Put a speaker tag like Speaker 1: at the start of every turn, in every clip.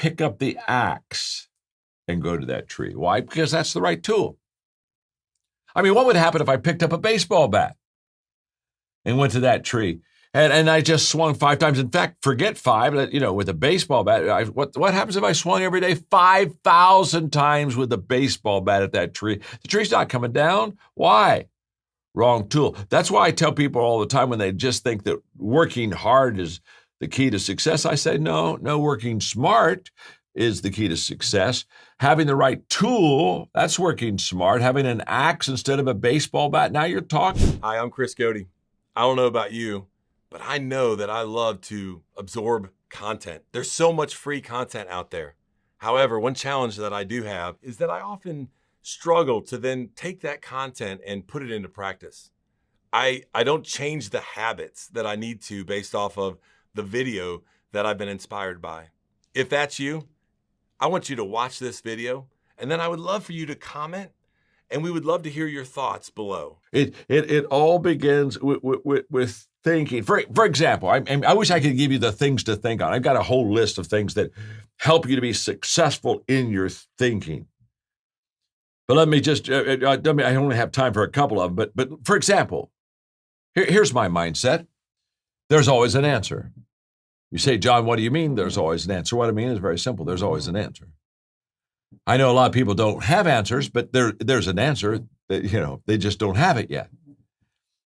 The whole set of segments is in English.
Speaker 1: pick up the axe and go to that tree. Why? Because that's the right tool. I mean, what would happen if I picked up a baseball bat and went to that tree and I just swung 5 times? In fact, forget 5, with a baseball bat. What happens if I swung every day 5,000 times with a baseball bat at that tree? The tree's not coming down. Why? Wrong tool. That's why I tell people all the time when they just think that working hard is the key to success. I say, no, working smart is the key to success. Having the right tool, that's working smart. Having an axe instead of a baseball bat, now you're talking.
Speaker 2: Hi, I'm Chris Godey. I don't know about you, but I know that I love to absorb content. There's so much free content out there. However, one challenge that I do have is that I often struggle to then take that content and put it into practice. I don't change the habits that I need to based off of the video that I've been inspired by. If that's you, I want you to watch this video, and then I would love for you to comment, and we would love to hear your thoughts below.
Speaker 1: It all begins with thinking. For example, I wish I could give you the things to think on. I've got a whole list of things that help you to be successful in your thinking. But let me just, I only have time for a couple of them. But for example, here's my mindset. There's always an answer. You say, John, what do you mean there's always an answer? What I mean is very simple. There's always an answer. I know a lot of people don't have answers, but there's an answer that, they just don't have it yet.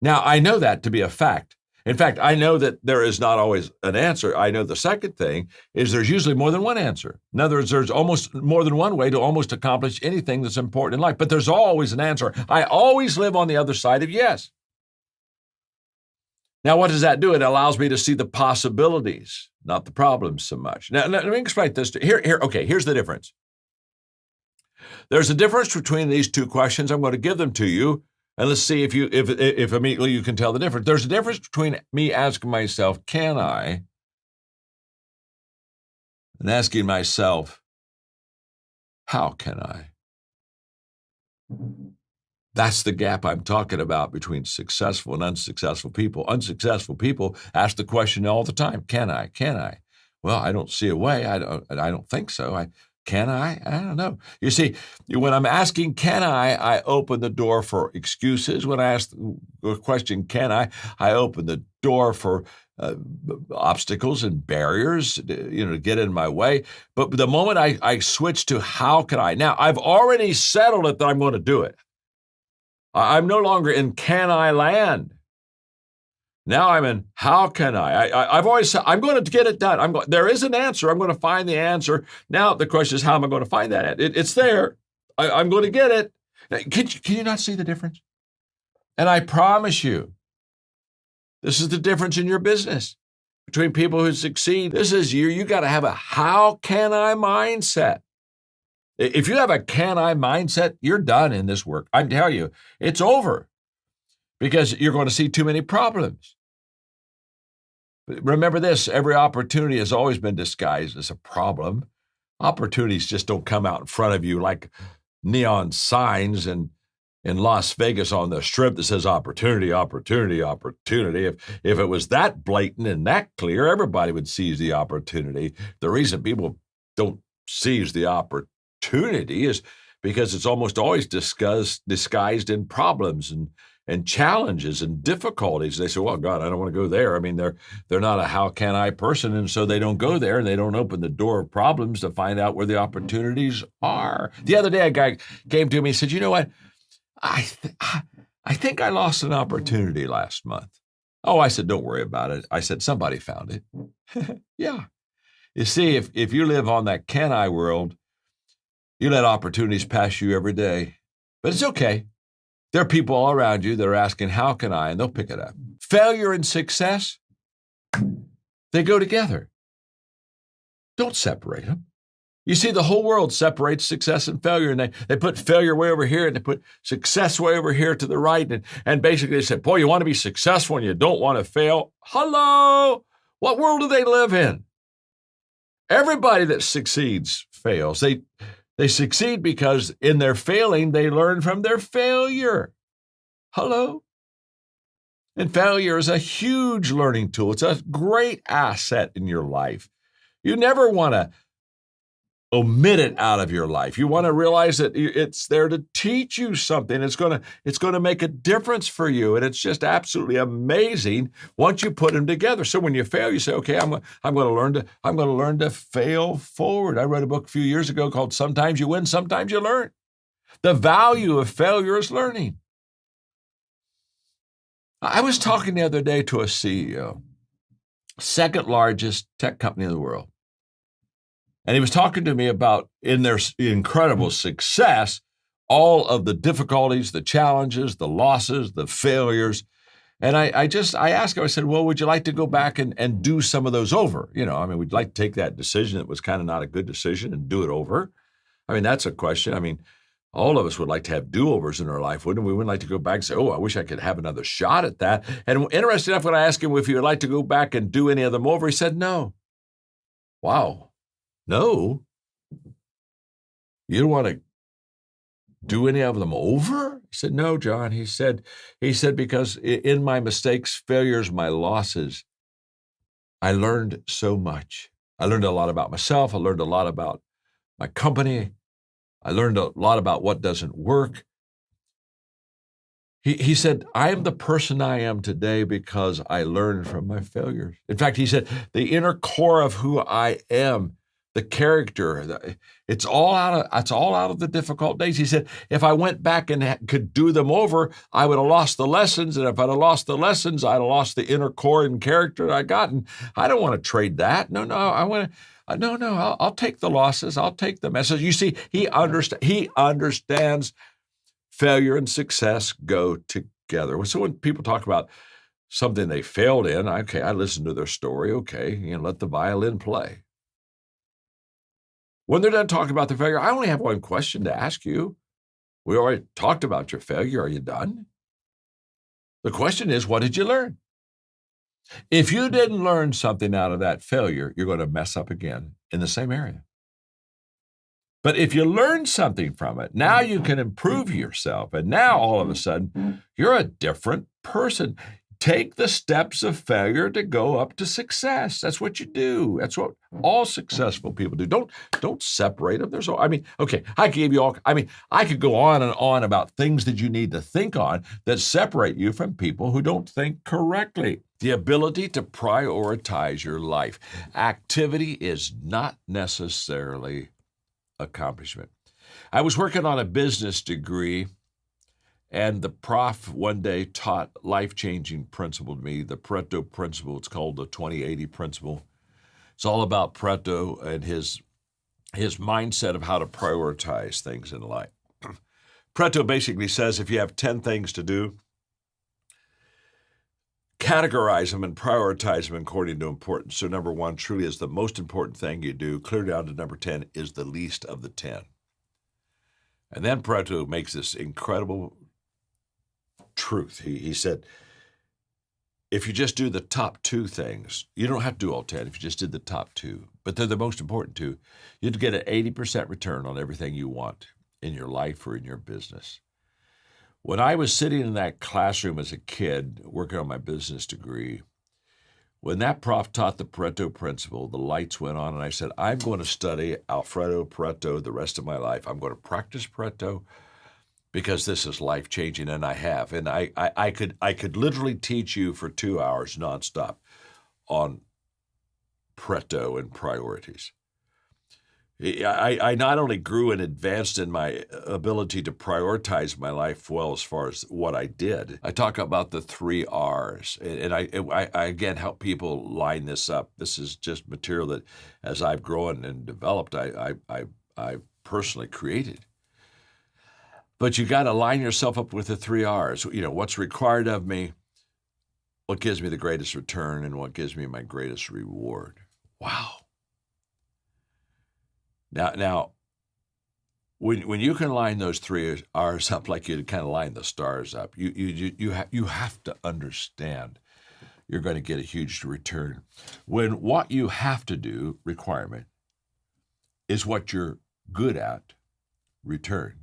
Speaker 1: Now, I know that to be a fact. In fact, I know that there is not always an answer. I know the second thing is there's usually more than one answer. In other words, there's almost more than one way to almost accomplish anything that's important in life, but there's always an answer. I always live on the other side of yes. Now, what does that do? It allows me to see the possibilities, not the problems so much. Now, let me explain this. Here's the difference. There's a difference between these two questions. I'm going to give them to you, and let's see if immediately you can tell the difference. There's a difference between me asking myself, can I, and asking myself, how can I? That's the gap I'm talking about between successful and unsuccessful people. Unsuccessful people ask the question all the time, can I? Can I? Well, I don't see a way. I don't think so. Can I? I don't know. You see, when I'm asking, can I open the door for excuses. When I ask the question, can I open the door for obstacles and barriers, to get in my way. But the moment I switch to how can I, now I've already settled it that I'm going to do it. I'm no longer in can I land. Now I'm in how can I? I've always said I'm going to get it done. There is an answer. I'm going to find the answer. Now the question is, how am I going to find that? It's there. I'm going to get it. Can you not see the difference? And I promise you, this is the difference in your business between people who succeed. This is you got to have a how can I mindset. If you have a can I mindset, you're done in this work. I'm telling you, it's over because you're going to see too many problems. Remember this, every opportunity has always been disguised as a problem. Opportunities just don't come out in front of you like neon signs in Las Vegas on the strip that says opportunity, opportunity, opportunity. If it was that blatant and that clear, everybody would seize the opportunity. The reason people don't seize the opportunity is because it's almost always disguised in problems and challenges and difficulties. They say, well, God, I don't want to go there. I mean, they're not a how can I person, and so they don't go there, and they don't open the door of problems to find out where the opportunities are. The other day, a guy came to me and said, you know what? I think I lost an opportunity last month. Oh, I said, don't worry about it. I said, somebody found it. Yeah. You see, if you live on that can I world, you let opportunities pass you every day. But it's okay. There are people all around you that are asking, how can I? And they'll pick it up. Failure and success, they go together. Don't separate them. You see, the whole world separates success and failure, and they put failure way over here, and they put success way over here to the right, and basically they said, boy, you want to be successful and you don't want to fail? Hello? What world do they live in? Everybody that succeeds fails. They succeed because in their failing, they learn from their failure. Hello? And failure is a huge learning tool. It's a great asset in your life. You never want to omit it out of your life. You want to realize that it's there to teach you something. It's going to make a difference for you. And it's just absolutely amazing once you put them together. So when you fail, you say, okay, I'm going to learn to fail forward. I read a book a few years ago called Sometimes You Win, Sometimes You Learn. The value of failure is learning. I was talking the other day to a CEO, second largest tech company in the world. And he was talking to me about, in their incredible success, all of the difficulties, the challenges, the losses, the failures. And I asked him, I said, well, would you like to go back and do some of those over? We'd like to take that decision that was kind of not a good decision and do it over. That's a question. All of us would like to have do-overs in our life, wouldn't we? We wouldn't like to go back and say, oh, I wish I could have another shot at that. And interesting enough, when I asked him if he would like to go back and do any of them over, he said no. Wow. No? You don't want to do any of them over? He said, no, John. He said, because in my mistakes, failures, my losses, I learned so much. I learned a lot about myself. I learned a lot about my company. I learned a lot about what doesn't work. He said, I am the person I am today because I learned from my failures. In fact, he said, the inner core of who I am, the character, it's all out of the difficult days. He said, if I went back and could do them over, I would have lost the lessons. And if I'd have lost the lessons, I'd have lost the inner core and character I got. And I don't want to trade that. No, I'll take the losses. I'll take the message. You see, he understands failure and success go together. So when people talk about something they failed in, okay, I listen to their story. Okay, let the violin play. When they're done talking about the failure, I only have one question to ask you. We already talked about your failure. Are you done? The question is, what did you learn? If you didn't learn something out of that failure, you're going to mess up again in the same area. But if you learn something from it, now you can improve yourself. And now all of a sudden, you're a different person. Take the steps of failure to go up to success. That's what you do. That's what all successful people do. Don't separate them. I could go on and on about things that you need to think on that separate you from people who don't think correctly. The ability to prioritize your life. Activity is not necessarily accomplishment. I was working on a business degree, and the prof one day taught life-changing principle to me, the Pareto principle. It's called the 20-80 principle. It's all about Pareto and his mindset of how to prioritize things in life. Pareto basically says if you have 10 things to do, categorize them and prioritize them according to importance. So number 1 truly is the most important thing you do. Clear down to number 10 is the least of the 10. And then Pareto makes this incredible truth. He said, if you just do the top 2 things, you don't have to do all 10 if you just did the top 2, but they're the most important 2, you'd get an 80% return on everything you want in your life or in your business. When I was sitting in that classroom as a kid working on my business degree, when that prof taught the Pareto principle, the lights went on and I said, I'm going to study Alfredo Pareto the rest of my life. I'm going to practice Pareto because this is life-changing, and I have. And I could literally teach you for 2 hours nonstop on Pareto and priorities. I not only grew and advanced in my ability to prioritize my life well as far as what I did. I talk about the 3 R's, and I again help people line this up. This is just material that, as I've grown and developed, I personally created. But you got to line yourself up with the 3 R's. What's required of me, what gives me the greatest return, and what gives me my greatest reward. Wow. Now, when you can line those 3 R's up like you kind of line the stars up, you have to understand you're going to get a huge return. When what you have to do, requirement, is what you're good at, return,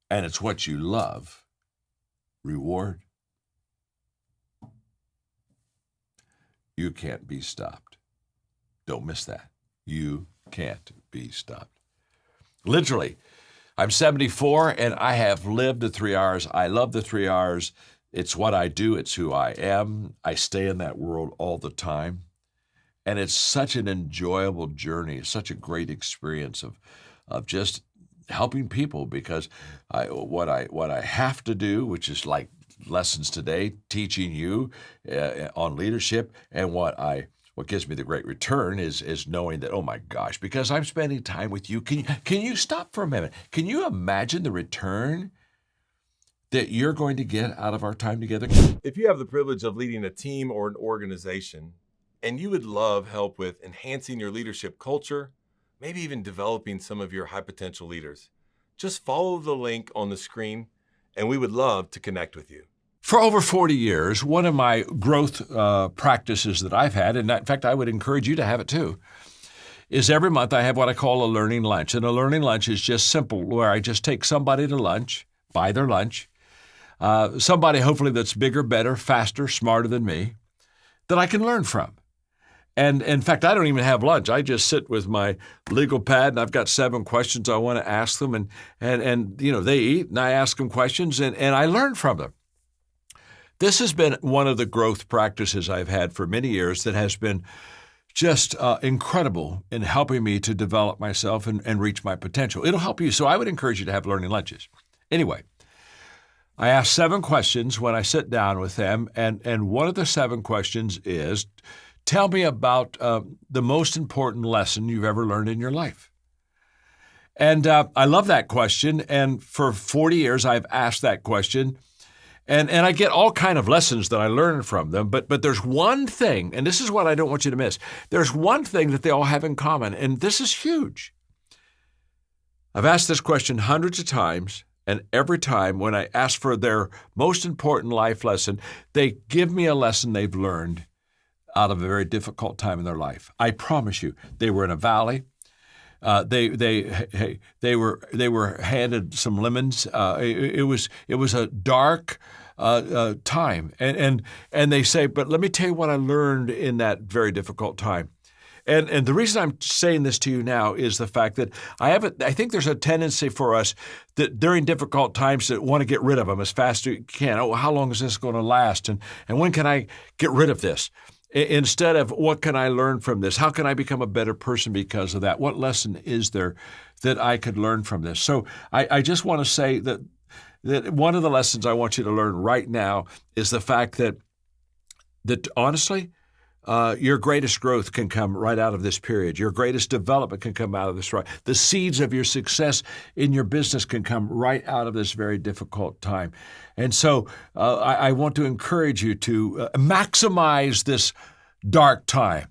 Speaker 1: and it's what you love, reward, you can't be stopped. Don't miss that. You can't be stopped. Literally, I'm 74 and I have lived the 3 R's. I love the 3 R's. It's what I do. It's who I am. I stay in that world all the time. And it's such an enjoyable journey, such a great experience of just helping people, because what I have to do, which is like lessons today, teaching you on leadership, and what gives me the great return is knowing that, oh my gosh, because I'm spending time with you. Can you stop for a minute? Can you imagine the return that you're going to get out of our time together?
Speaker 2: If you have the privilege of leading a team or an organization, and you would love help with enhancing your leadership culture, maybe even developing some of your high potential leaders, just follow the link on the screen, and we would love to connect with you.
Speaker 1: For over 40 years, one of my growth practices that I've had, and in fact, I would encourage you to have it too, is every month I have what I call a learning lunch. And a learning lunch is just simple, where I just take somebody to lunch, buy their lunch, somebody hopefully that's bigger, better, faster, smarter than me, that I can learn from. And in fact, I don't even have lunch. I just sit with my legal pad, and I've got 7 questions I want to ask them. And they eat, and I ask them questions, and I learn from them. This has been one of the growth practices I've had for many years that has been just incredible in helping me to develop myself and reach my potential. It'll help you. So I would encourage you to have learning lunches. Anyway, I ask 7 questions when I sit down with them, and one of the 7 questions is, tell me about the most important lesson you've ever learned in your life. And I love that question, and for 40 years I've asked that question. And I get all kind of lessons that I learn from them, but there's one thing, and this is what I don't want you to miss. There's one thing that they all have in common, and this is huge. I've asked this question hundreds of times, and every time when I ask for their most important life lesson, they give me a lesson they've learned out of a very difficult time in their life. I promise you, they were in a valley. They were handed some lemons. It was a dark time, and they say, but let me tell you what I learned in that very difficult time. And the reason I'm saying this to you now is the fact that I think there's a tendency for us that during difficult times to want to get rid of them as fast as you can. Oh, how long is this going to last? And when can I get rid of this? Instead of what can I learn from this? How can I become a better person because of that? What lesson is there that I could learn from this? So I just want to say that one of the lessons I want you to learn right now is the fact that honestly, your greatest growth can come right out of this period. Your greatest development can come out of this. Right. The seeds of your success in your business can come right out of this very difficult time. And so I want to encourage you to maximize this dark time,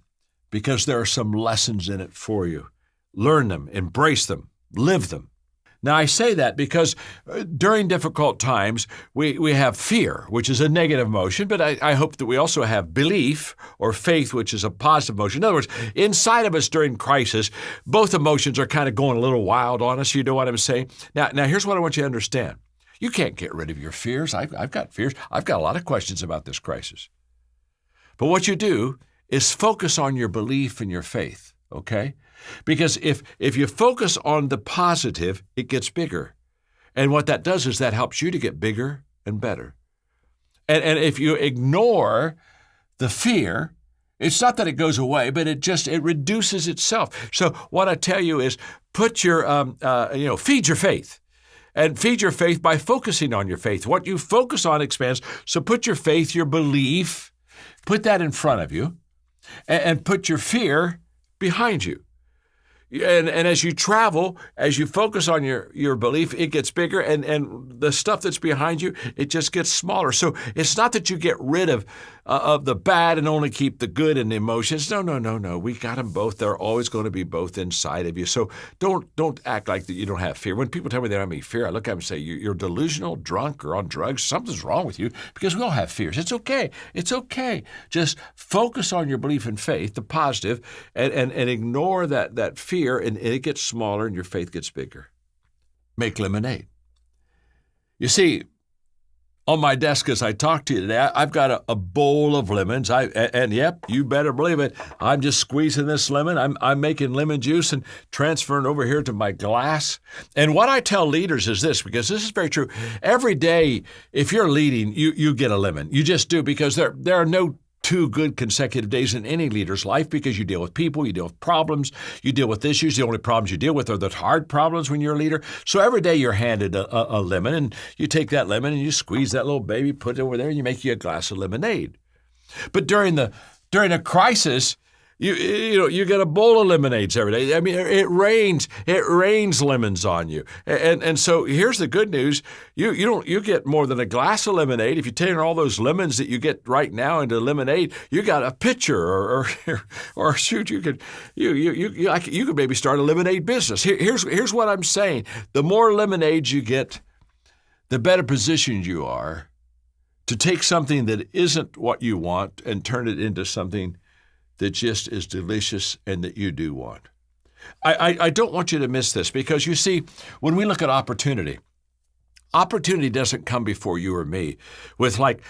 Speaker 1: because there are some lessons in it for you. Learn them, embrace them, live them. Now, I say that because during difficult times, we have fear, which is a negative emotion, but I hope that we also have belief or faith, which is a positive emotion. In other words, inside of us during crisis, both emotions are kind of going a little wild on us. You know what I'm saying? Now, here's what I want you to understand. You can't get rid of your fears. I've got fears. I've got a lot of questions about this crisis. But what you do is focus on your belief and your faith, okay? Because if you focus on the positive, it gets bigger. And what that does is that helps you to get bigger and better. And if you ignore the fear, it's not that it goes away, but it reduces itself. So what I tell you is put your, feed your faith. And feed your faith by focusing on your faith. What you focus on expands. So put your faith, your belief, put that in front of you, and put your fear behind you. And as you travel, as you focus on your belief, it gets bigger, and the stuff that's behind you, it just gets smaller. So it's not that you get rid of the bad and only keep the good and the emotions. No. We got them both. They're always going to be both inside of you. So don't act like that you don't have fear. When people tell me they don't have any fear, I look at them and say, you're delusional, drunk, or on drugs. Something's wrong with you, because we all have fears. It's okay. It's okay. Just focus on your belief and faith, the positive, and ignore that fear. And it gets smaller and your faith gets bigger. Make lemonade. You see, On my desk as I talk to you today, I've got a bowl of lemons. And yep, you better believe it. I'm just squeezing this lemon. I'm making lemon juice and transferring over here to my glass. And what I tell leaders is this, because this is very true. Every day, if you're leading, you get a lemon. You just do, because there are no 2 good consecutive days in any leader's life, because you deal with people, you deal with problems, you deal with issues. The only problems you deal with are the hard problems when you're a leader. So every day you're handed a lemon, and you take that lemon and you squeeze that little baby, put it over there, and you make you a glass of lemonade. But during a crisis, you get a bowl of lemonades every day. I mean, it rains lemons on you. And so here's the good news. You get more than a glass of lemonade. If you take all those lemons that you get right now into lemonade, you got a pitcher or shoot, you could maybe start a lemonade business. Here's what I'm saying. The more lemonades you get, the better positioned you are to take something that isn't what you want and turn it into something that just is delicious and that you do want. I don't want you to miss this, because you see, when we look at opportunity doesn't come before you or me with like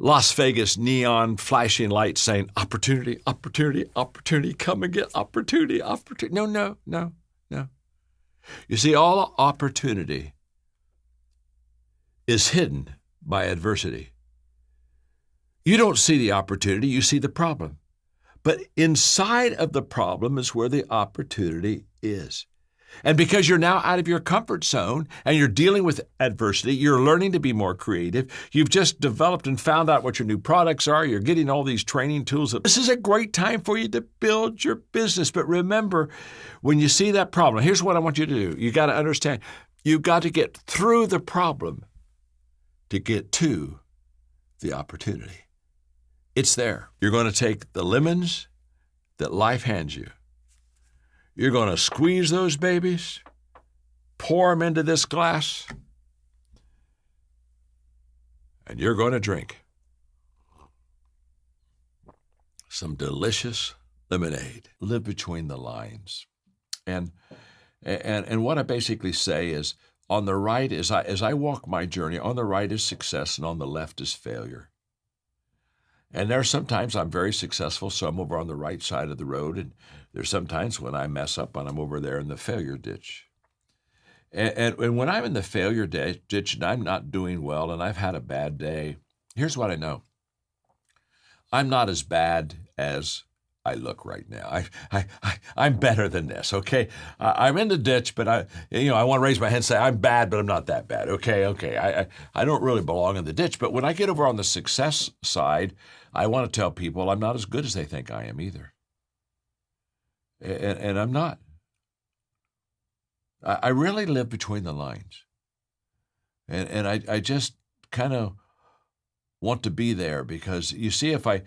Speaker 1: Las Vegas neon flashing lights saying, opportunity, opportunity, opportunity, come and get opportunity, opportunity. No. You see, all opportunity is hidden by adversity. You don't see the opportunity, you see the problem. But inside of the problem is where the opportunity is. And because you're now out of your comfort zone and you're dealing with adversity, you're learning to be more creative. You've just developed and found out what your new products are. You're getting all these training tools. This is a great time for you to build your business. But remember, when you see that problem, here's what I want you to do. You got to understand, you've got to get through the problem to get to the opportunity. It's there. You're going to take the lemons that life hands you. You're going to squeeze those babies, pour them into this glass, and you're going to drink some delicious lemonade. Live between the lines. And what I basically say is, on the right, as I walk my journey, on the right is success and on the left is failure. And there are sometimes I'm very successful, so I'm over on the right side of the road, and there's sometimes when I mess up and I'm over there in the failure ditch. And when I'm in the failure ditch and I'm not doing well and I've had a bad day, here's what I know. I'm not as bad as I look right now. I'm better than this, okay? I'm in the ditch, but I want to raise my hand and say, I'm bad, but I'm not that bad, okay? I don't really belong in the ditch, but when I get over on the success side, I want to tell people I'm not as good as they think I am either. And I'm not. I really live between the lines. And I just kind of want to be there, because you see, if I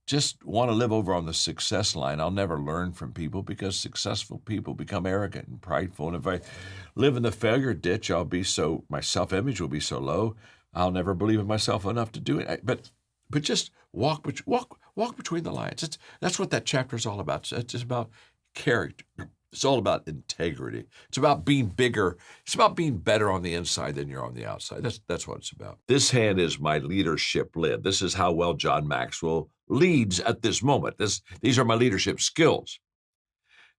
Speaker 1: just want to live over on the success line, I'll never learn from people, because successful people become arrogant and prideful. And if I live in the failure ditch, my self-image will be so low, I'll never believe in myself enough to do it. But just walk between the lines. That's what that chapter is all about. It's just about character. It's all about integrity. It's about being bigger. It's about being better on the inside than you're on the outside. That's what it's about. This hand is my leadership lid. This is how well John Maxwell leads at this moment. These are my leadership skills.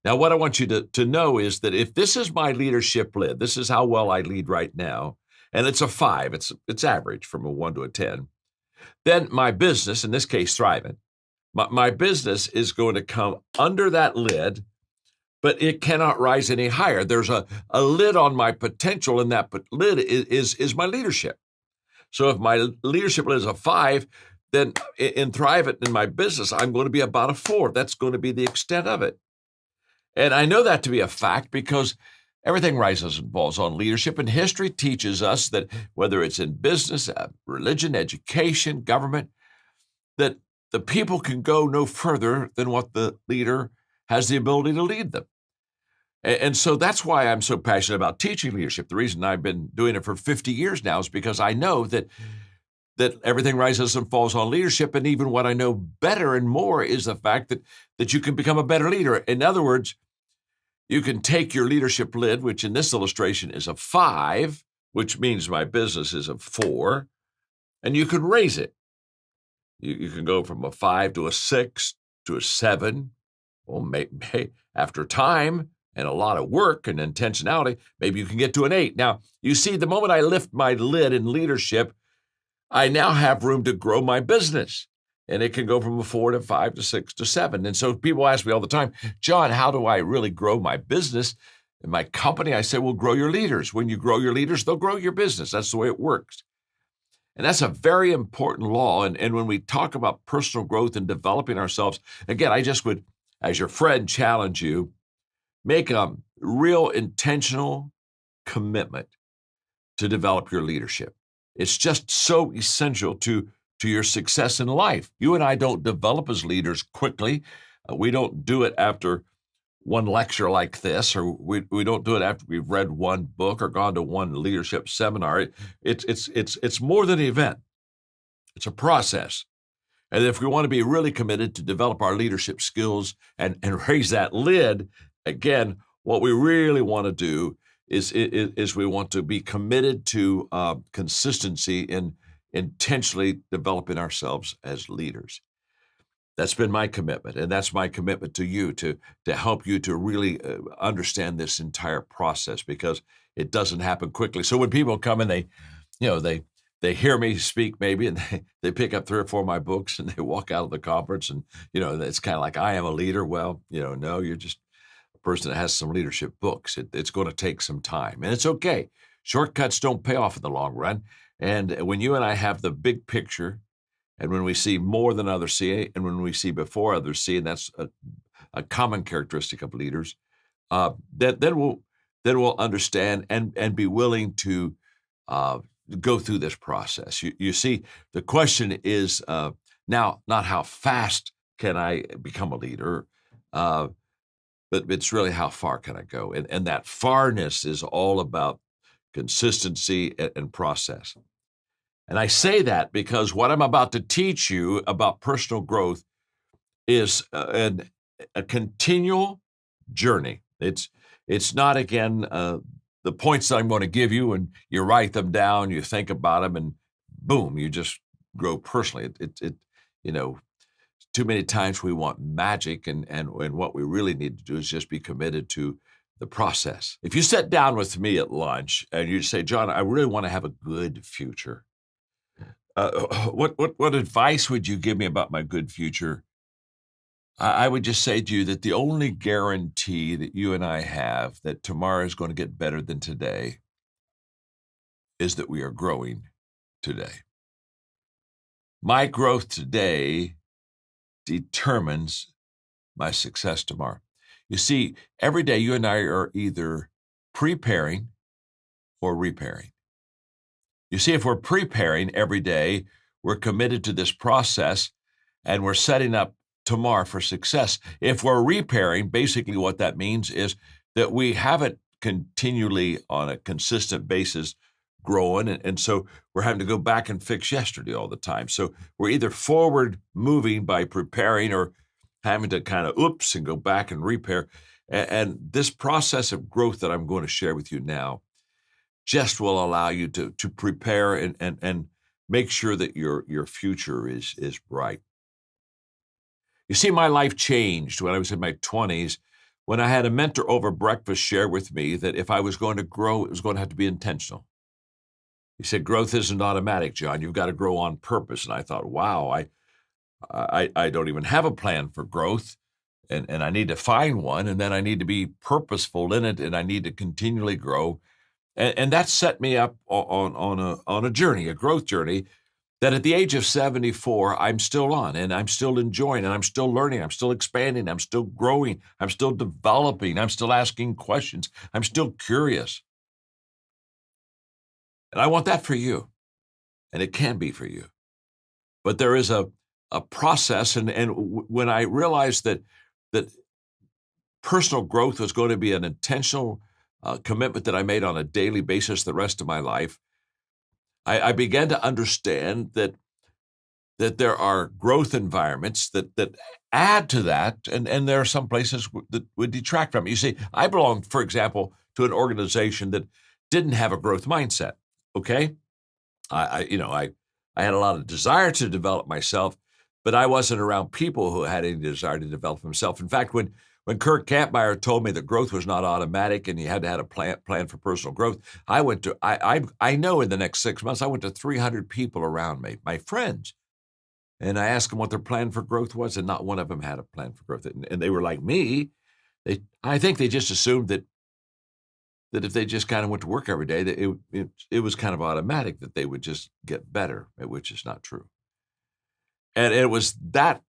Speaker 1: Now, what I want you to know is that if this is my leadership lid, this is how well I lead right now, and it's a 5, it's average from a 1 to a 10, then my business, in this case, thriving, my business is going to come under that lid, but it cannot rise any higher. There's a lid on my potential, and that lid is my leadership. So if my leadership lid is a 5, then in Thrive in my business, I'm going to be about a 4. That's going to be the extent of it. And I know that to be a fact because everything rises and falls on leadership, and history teaches us that whether it's in business, religion, education, government, that the people can go no further than what the leader has the ability to lead them. And so that's why I'm so passionate about teaching leadership. The reason I've been doing it for 50 years now is because I know that everything rises and falls on leadership. And even what I know better and more is the fact that you can become a better leader. In other words, you can take your leadership lid, which in this illustration is a 5, which means my business is a 4, and you can raise it. You can go from a 5 to a 6 to a 7. Well, after time and a lot of work and intentionality, maybe you can get to an 8. Now, you see, the moment I lift my lid in leadership, I now have room to grow my business. And it can go from a 4 to 5 to 6 to 7. And so people ask me all the time, John, how do I really grow my business and my company? I say, well, grow your leaders. When you grow your leaders, they'll grow your business. That's the way it works. And that's a very important law. And when we talk about personal growth and developing ourselves, again, I just would, as your friend, challenge you, make a real intentional commitment to develop your leadership. It's just so essential to your success in life. You and I don't develop as leaders quickly. We don't do it after one lecture like this, or we don't do it after we've read one book or gone to one leadership seminar. It's more than an event. It's a process. And if we want to be really committed to develop our leadership skills and raise that lid, again, what we really want to do is we want to be committed to consistency in intentionally developing ourselves as leaders. That's been my commitment, and that's my commitment to you to help you to really understand this entire process, because it doesn't happen quickly. So when people come and they hear me speak maybe, and they pick up 3 or 4 of my books and they walk out of the conference, and it's kind of like, I am a leader. Well, no, you're just a person that has some leadership books. It's going to take some time, and it's okay. Shortcuts don't pay off in the long run. And when you and I have the big picture, and when we see more than others see, and when we see before others see, and that's a common characteristic of leaders, then we'll understand and be willing to go through this process. You see, the question is now not how fast can I become a leader, but it's really how far can I go, and that farness is all about consistency and process. And I say that because what I'm about to teach you about personal growth is a continual journey. It's not, again, the points that I'm going to give you, and you write them down, you think about them, and boom, you just grow personally. Too many times we want magic, and what we really need to do is just be committed to the process. If you sit down with me at lunch and you say, John, I really want to have a good future, what advice would you give me about my good future? I would just say to you that the only guarantee that you and I have that tomorrow is going to get better than today is that we are growing today. My growth today determines my success tomorrow. You see, every day you and I are either preparing or repairing. You see, if we're preparing every day, we're committed to this process and we're setting up tomorrow for success. If we're repairing, basically what that means is that we haven't continually on a consistent basis growing. And so we're having to go back and fix yesterday all the time. So we're either forward moving by preparing or having to kind of oops and go back and repair. And this process of growth that I'm going to share with you now just will allow you to prepare and make sure that your future is bright. You see, my life changed when I was in my 20s, when I had a mentor over breakfast share with me that if I was going to grow, it was going to have to be intentional. He said, growth isn't automatic, John. You've got to grow on purpose. And I thought, wow, I don't even have a plan for growth, and I need to find one, and then I need to be purposeful in it, and I need to continually grow. And that set me up on a journey, a growth journey, that at the age of 74, I'm still on, and I'm still enjoying, and I'm still learning, I'm still expanding, I'm still growing, I'm still developing, I'm still asking questions, I'm still curious. And I want that for you, and it can be for you. But there is a process, and when I realized that personal growth was going to be an intentional commitment that I made on a daily basis the rest of my life, I began to understand that there are growth environments that add to that, and there are some places that would detract from it. You see, I belong, for example, to an organization that didn't have a growth mindset. Okay. I had a lot of desire to develop myself, but I wasn't around people who had any desire to develop themselves. In fact, when Kurt Kampmeyer told me that growth was not automatic and you had to have a plan for personal growth, I know in the next 6 months I went to 300 people around me, my friends, and I asked them what their plan for growth was, and not one of them had a plan for growth. And they were like me. I think they just assumed that if they just kind of went to work every day, that it was kind of automatic that they would just get better, which is not true. And it was that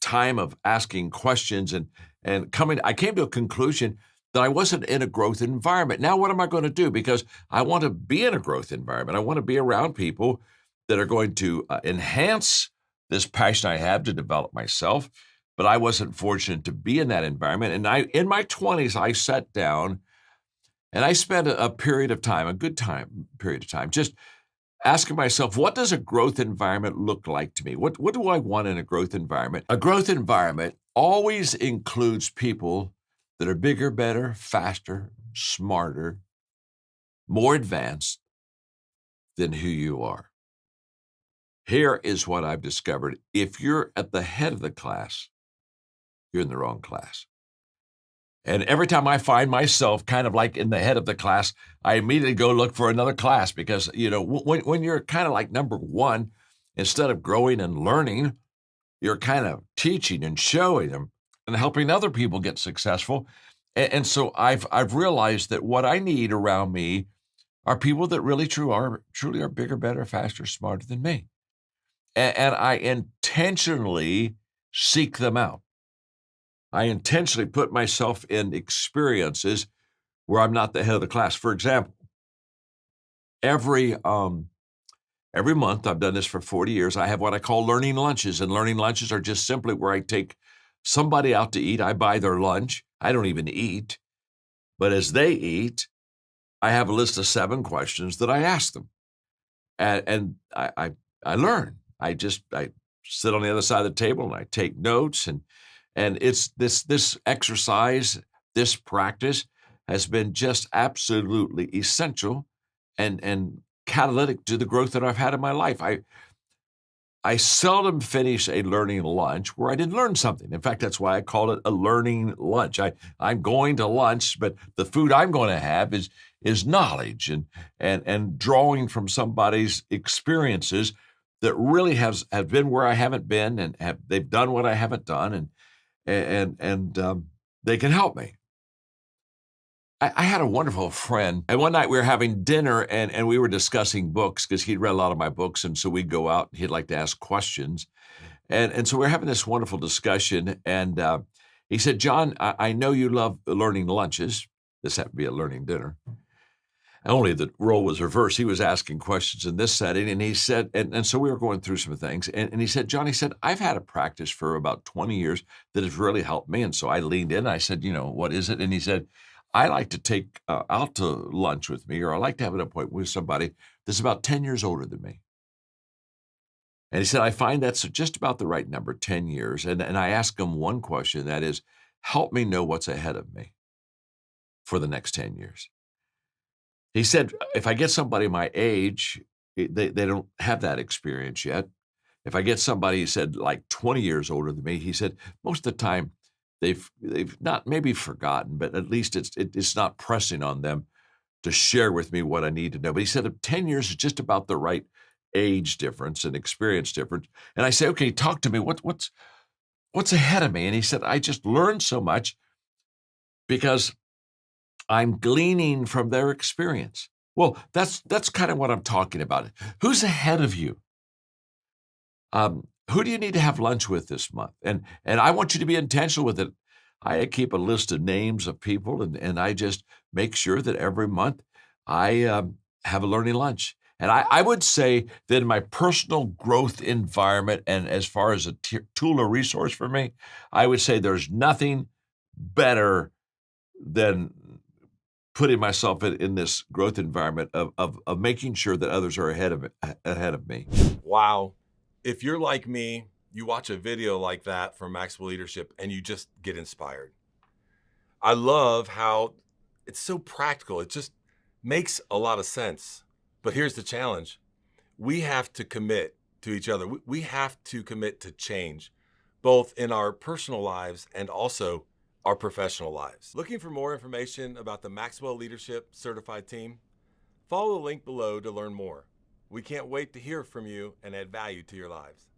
Speaker 1: time of asking questions and I came to a conclusion that I wasn't in a growth environment. Now, what am I going to do? Because I want to be in a growth environment. I want to be around people that are going to enhance this passion I have to develop myself. But I wasn't fortunate to be in that environment. And in my 20s, I sat down and I spent a period of time, a good period of time, just asking myself, what does a growth environment look like to me? What do I want in a growth environment? A growth environment always includes people that are bigger, better, faster, smarter, more advanced than who you are. Here is what I've discovered. If you're at the head of the class, you're in the wrong class. And every time I find myself kind of like in the head of the class, I immediately go look for another class because, when you're kind of like number one, instead of growing and learning, you're kind of teaching and showing them and helping other people get successful. And so I've realized that what I need around me are people that really truly are bigger, better, faster, smarter than me. And I intentionally seek them out. I intentionally put myself in experiences where I'm not the head of the class. For example, every month, I've done this for 40 years, I have what I call learning lunches. And learning lunches are just simply where I take somebody out to eat. I buy their lunch. I don't even eat. But as they eat, I have a list of 7 questions that I ask them. And I learn. I sit on the other side of the table and I take notes. And it's this exercise, this practice has been just absolutely essential and catalytic to the growth that I've had in my life. I seldom finish a learning lunch where I didn't learn something. In fact, that's why I call it a learning lunch. I'm going to lunch, but the food I'm going to have is knowledge and drawing from somebody's experiences that really have been where I haven't been and they've done what I haven't done and they can help me. I had a wonderful friend, and one night we were having dinner and we were discussing books because he'd read a lot of my books, and so we'd go out and he'd like to ask questions. And so we were having this wonderful discussion, and he said, John, I know you love learning lunches. This happened to be a learning dinner. Only the role was reversed. He was asking questions in this setting, and he said, and so we were going through some things, and he said, John, he said, I've had a practice for about 20 years that has really helped me. And so I leaned in, and I said, what is it? And he said, I like to take out to lunch with me, or I like to have an appointment with somebody that's about 10 years older than me. And he said, I find that's just about the right number, 10 years. And I ask him one question, that is, help me know what's ahead of me for the next 10 years. He said, if I get somebody my age, they don't have that experience yet. If I get somebody, he said, like 20 years older than me, he said, most of the time they've not maybe forgotten, but at least it's not pressing on them to share with me what I need to know. But he said 10 years is just about the right age difference and experience difference. And I say, okay, talk to me. What's ahead of me? And he said, I just learned so much because I'm gleaning from their experience. Well, that's kind of what I'm talking about. Who's ahead of you? Who do you need to have lunch with this month? And I want you to be intentional with it. I keep a list of names of people, and I just make sure that every month I have a learning lunch. And I would say that in my personal growth environment, and as far as a tool or resource for me, I would say there's nothing better than putting myself in this growth environment of making sure that others are ahead of me.
Speaker 2: Wow. If you're like me, you watch a video like that from Maxwell Leadership and you just get inspired. I love how it's so practical. It just makes a lot of sense. But here's the challenge. We have to commit to each other. We have to commit to change, both in our personal lives and also our professional lives. Looking for more information about the Maxwell Leadership Certified Team? Follow the link below to learn more. We can't wait to hear from you and add value to your lives.